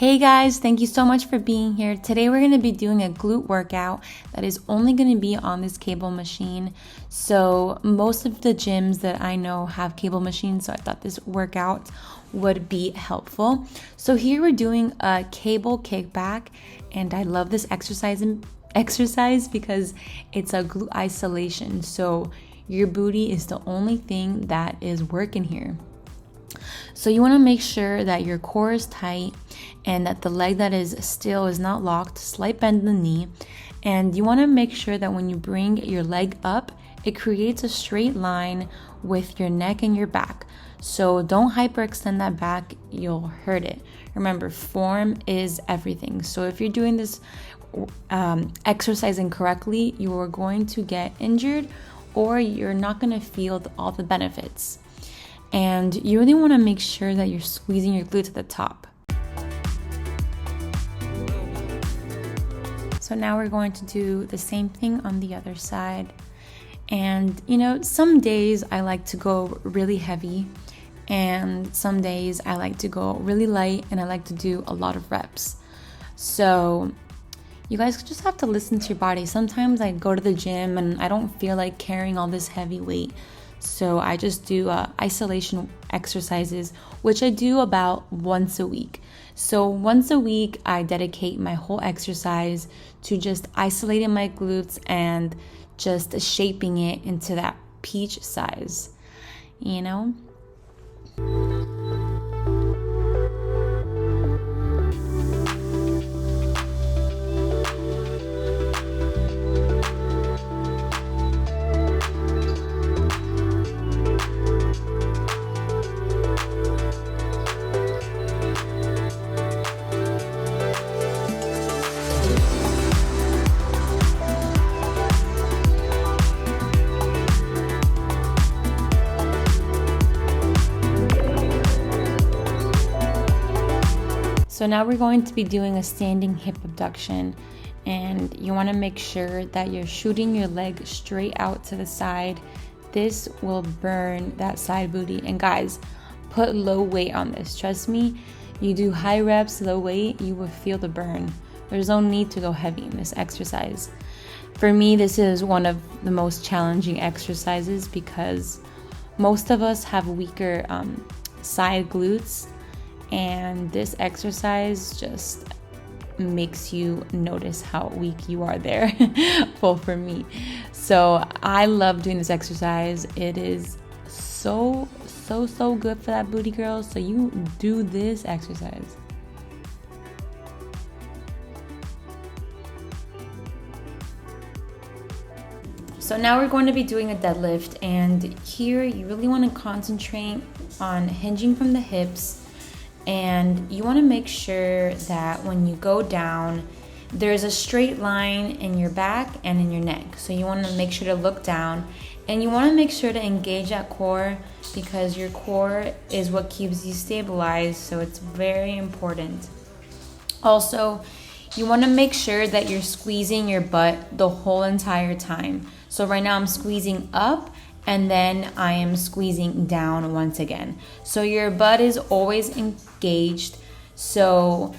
Hey guys, thank you so much for being here. Today we're going to be doing a glute workout that is only going to be on this cable machine. So most of the gyms that I know have cable machines, so I thought this workout would be helpful. So here we're doing a cable kickback, and I love this exercise because it's a glute isolation. So your booty is the only thing that is working here. So you want to make sure that your core is tight and that the leg that is still is not locked, slight bend in the knee. And you want to make sure that when you bring your leg up, it creates a straight line with your neck and your back. So don't hyperextend that back, you'll hurt it. Remember, form is everything. So if you're doing this exercise incorrectly, you are going to get injured or you're not going to feel all the benefits. And you really want to make sure that you're squeezing your glutes at the top. So now we're going to do the same thing on the other side. And some days I like to go really heavy, and some days I like to go really light, and I like to do a lot of reps. So you guys just have to listen to your body. Sometimes I go to the gym and I don't feel like carrying all this heavy weight. So I just do isolation exercises, which I do about once a week. So once a week, I dedicate my whole exercise to just isolating my glutes and just shaping it into that peach size, So now we're going to be doing a standing hip abduction, and you want to make sure that you're shooting your leg straight out to the side. This will burn that side booty. And guys, put low weight on this. Trust me, you do high reps, low weight, you will feel the burn. There's no need to go heavy in this exercise. For me, this is one of the most challenging exercises because most of us have weaker side glutes. And this exercise just makes you notice how weak you are there. Well, for me. So I love doing this exercise. It is so good for that booty, girl. So you do this exercise. So now we're going to be doing a deadlift. And here you really want to concentrate on hinging from the hips. And you want to make sure that when you go down, there's a straight line in your back and in your neck. So you want to make sure to look down, and you want to make sure to engage that core because your core is what keeps you stabilized. So it's very important. Also, you want to make sure that you're squeezing your butt the whole entire time. So right now I'm squeezing up, and then I am squeezing down once again. So your butt is always engaged. So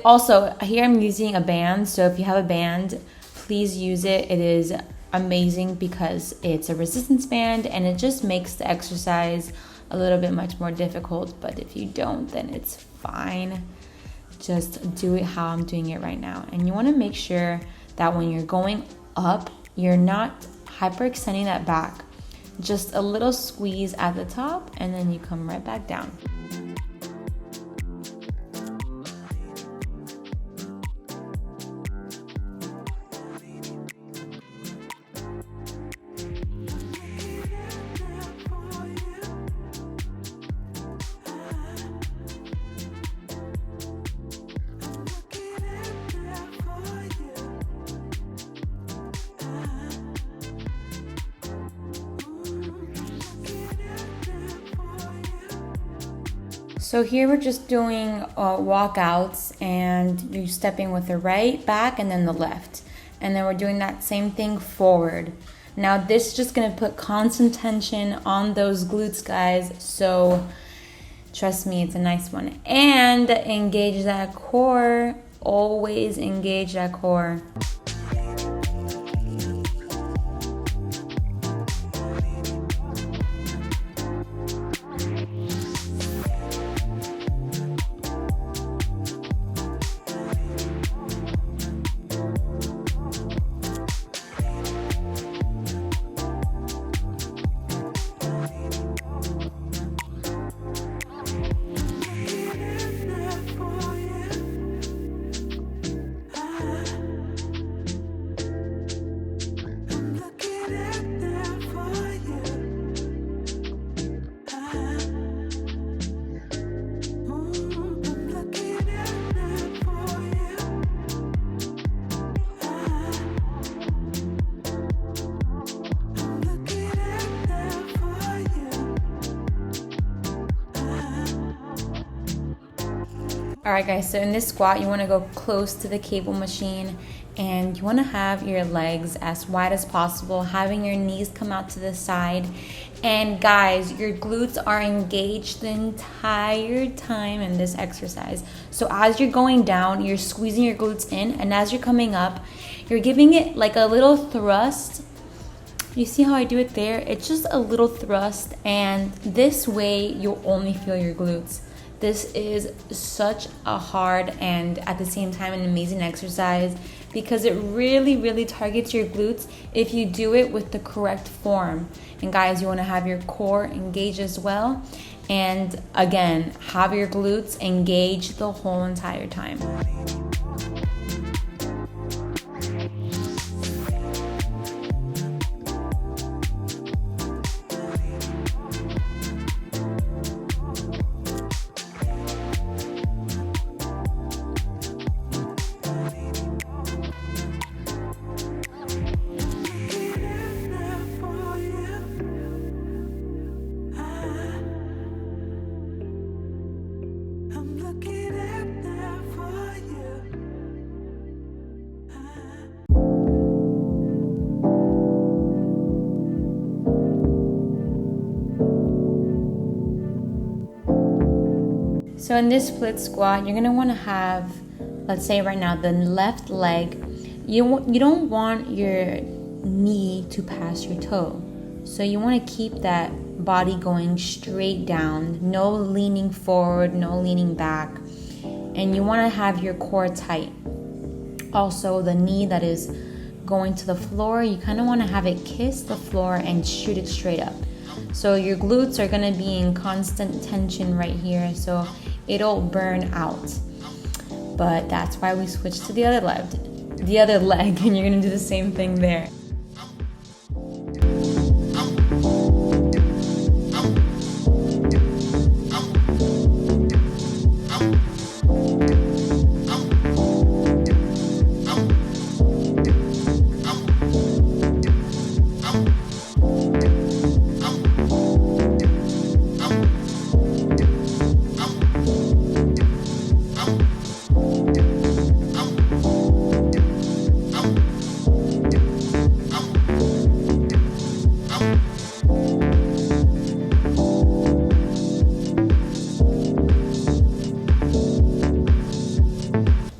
also here I'm using a band. So if you have a band, please use it. It is amazing because it's a resistance band and it just makes the exercise a little bit much more difficult. But if you don't, then it's fine. Just do it how I'm doing it right now. And you want to make sure that when you're going up, you're not hyperextending that back. Just a little squeeze at the top, and then you come right back down. So here we're just doing walkouts, and you're stepping with the right back and then the left. And then we're doing that same thing forward. Now this is just going to put constant tension on those glutes, guys. So Trust me, it's a nice one. And engage that core. Always engage that core. Alright guys, so in this squat, you want to go close to the cable machine and you want to have your legs as wide as possible, having your knees come out to the side. And guys, your glutes are engaged the entire time in this exercise. So as you're going down, you're squeezing your glutes in, and as you're coming up, you're giving it like a little thrust. You see how I do it there? It's just a little thrust, and this way you'll only feel your glutes. This is such a hard and at the same time an amazing exercise because it really targets your glutes if you do it with the correct form. And guys, you want to have your core engaged as well. And again, have your glutes engaged the whole entire time. So in this split squat, you're gonna want to have, let's say right now, the left leg. You don't want your knee to pass your toe. So you want to keep that body going straight down, no leaning forward, no leaning back. And you want to have your core tight. Also, the knee that is going to the floor, you kind of want to have it kiss the floor and shoot it straight up. So your glutes are going to be in constant tension right here, so it'll burn out. But that's why we switched to the other leg, and you're going to do the same thing there.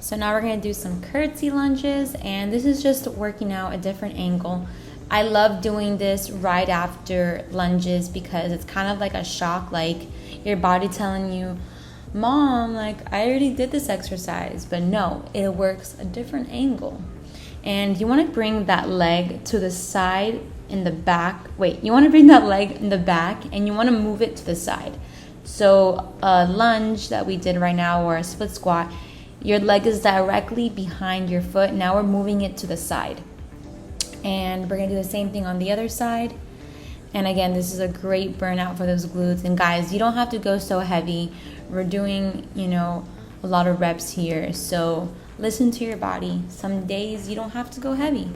So now we're going to do some curtsey lunges, and this is just working out a different angle. I love doing this right after lunges because it's kind of like a shock, like your body telling you, Mom, like I already did this exercise, but no, it works a different angle. And you want to bring that leg to the side in the back. You want to bring that leg in the back and you want to move it to the side. So a lunge that we did right now, or a split squat, your leg is directly behind your foot. Now we're moving it to the side. And we're going to do the same thing on the other side. And again, this is a great burnout for those glutes. And guys, you don't have to go so heavy. We're doing, a lot of reps here. So listen to your body. Some days you don't have to go heavy.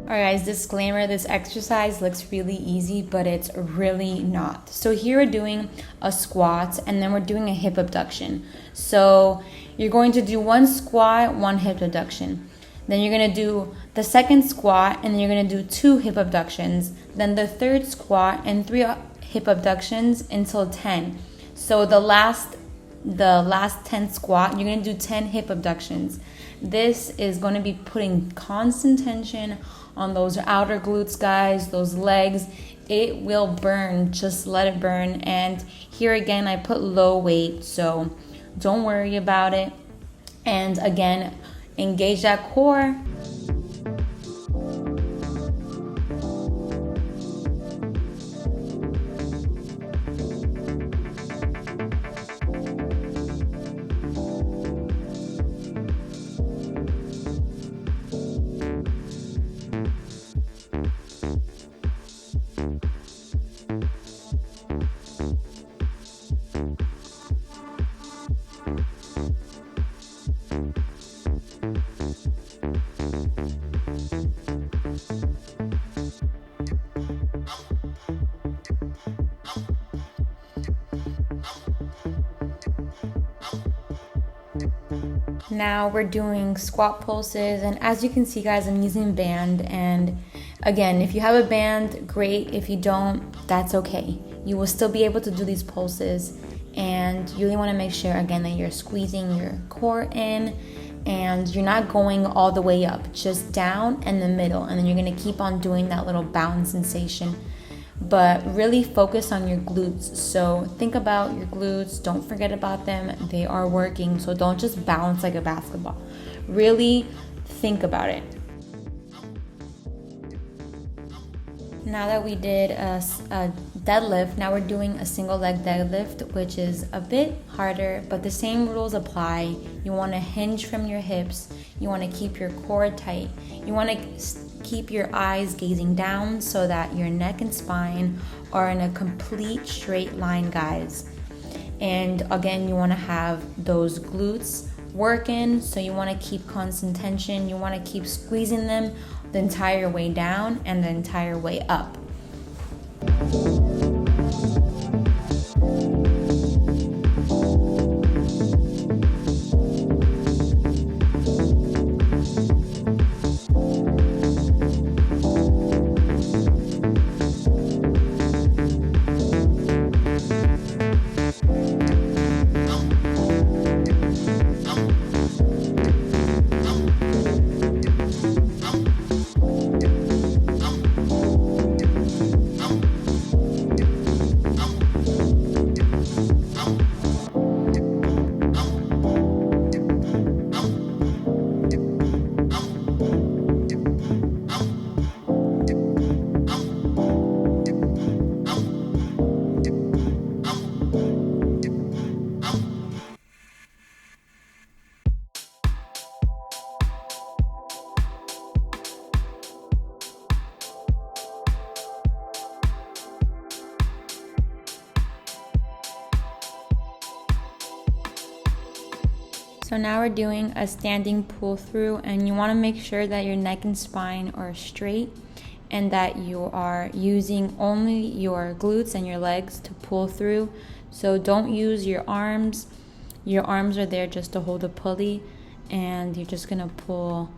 Alright guys, disclaimer, this exercise looks really easy, but it's really not. So here we're doing a squat and then we're doing a hip abduction. So you're going to do one squat, one hip abduction. Then you're going to do the second squat and then you're going to do 2 hip abductions. Then the third squat and 3 hip abductions until 10. So the last 10 squat, you're going to do 10 hip abductions. This is going to be putting constant tension on those outer glutes, guys, those legs. It will burn, just let it burn. And here again, I put low weight, so don't worry about it. And again, engage that core. Now we're doing squat pulses, and as you can see guys, I'm using band. And again, if you have a band, great. If you don't, that's okay. You will still be able to do these pulses, and you really want to make sure again that you're squeezing your core in and you're not going all the way up, just down and the middle, and then you're going to keep on doing that little bounce sensation. But really focus on your glutes. So think about your glutes, don't forget about them. They are working, so don't just bounce like a basketball. Really think about it. Now that we did a deadlift, now we're doing a single leg deadlift, which is a bit harder, but the same rules apply. You want to hinge from your hips. You want to keep your core tight. You want to keep your eyes gazing down so that your neck and spine are in a complete straight line, guys. And again, you want to have those glutes working, so you want to keep constant tension. You want to keep squeezing them the entire way down and the entire way up. So now we're doing a standing pull through, and you want to make sure that your neck and spine are straight and that you are using only your glutes and your legs to pull through. So don't use your arms. Your arms are there just to hold a pulley, and you're just going to pull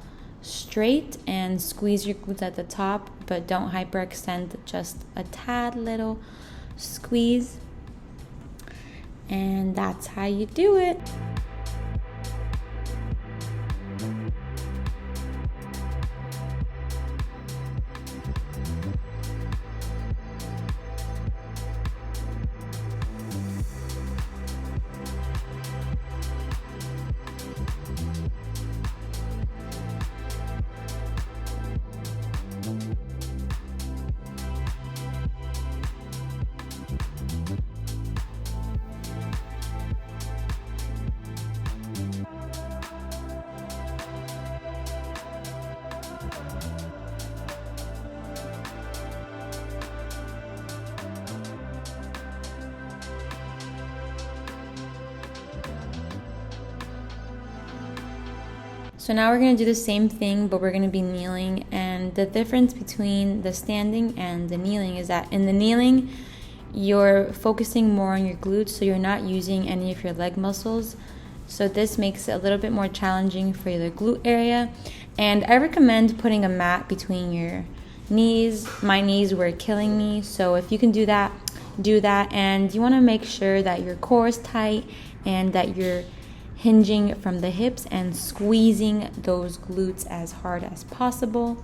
straight and squeeze your glutes at the top, but don't hyperextend, just a tad little squeeze. And that's how you do it. So now we're going to do the same thing, but we're going to be kneeling, and And the difference between the standing and the kneeling is that in the kneeling, you're focusing more on your glutes, so you're not using any of your leg muscles. So this makes it a little bit more challenging for the glute area. And I recommend putting a mat between your knees. My knees were killing me, so if you can do that, do that. And you want to make sure that your core is tight and that you're hinging from the hips and squeezing those glutes as hard as possible.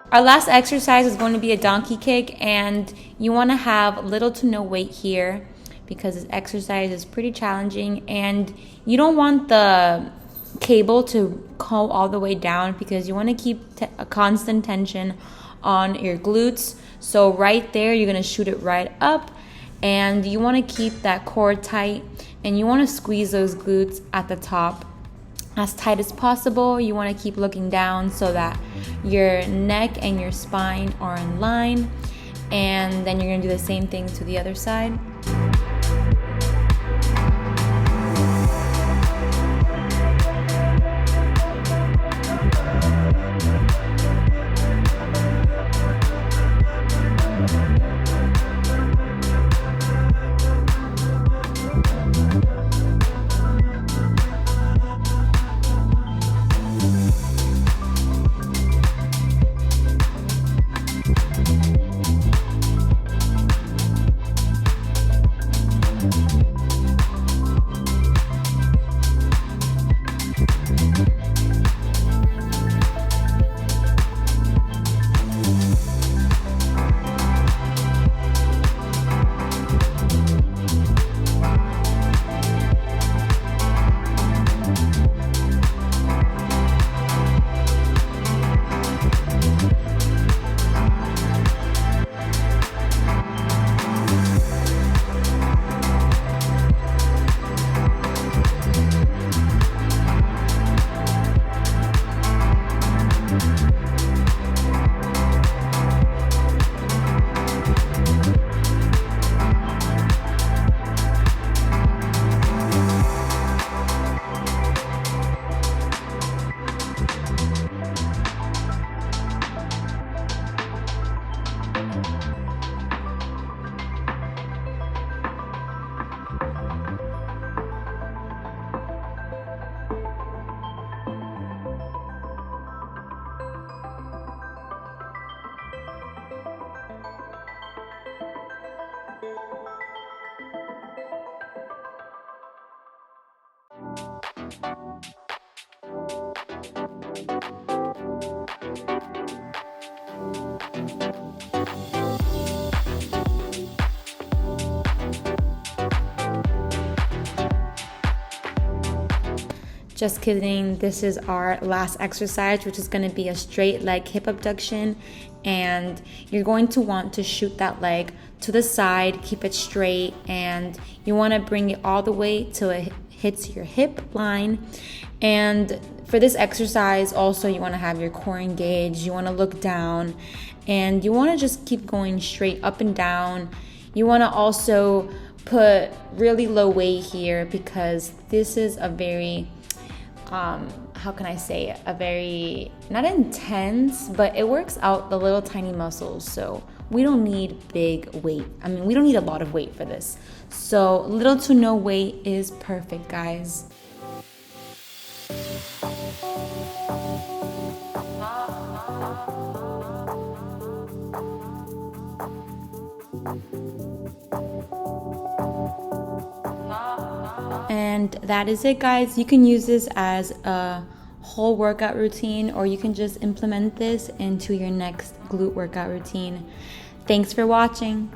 Our last exercise is going to be a donkey kick, and you want to have little to no weight here because this exercise is pretty challenging, and you don't want the cable to go all the way down because you want to keep a constant tension on your glutes. So right there, you're going to shoot it right up, and you want to keep that core tight, and you want to squeeze those glutes at the top as tight as possible. You want to keep looking down so that your neck and your spine are in line, and then you're going to do the same thing to the other side. Just kidding, this is our last exercise, which is going to be a straight leg hip abduction, and you're going to want to shoot that leg to the side, keep it straight, and you want to bring it all the way till it hits your hip line. And for this exercise also, you want to have your core engaged, you want to look down, and you want to just keep going straight up and down. You want to also put really low weight here because this is a very how can I say it? A very, not intense, but it works out the little tiny muscles. So we don't need big weight. I mean, we don't need a lot of weight for this. So little to no weight is perfect, guys. And that is it, guys. You can use this as a whole workout routine, or you can just implement this into your next glute workout routine. Thanks for watching.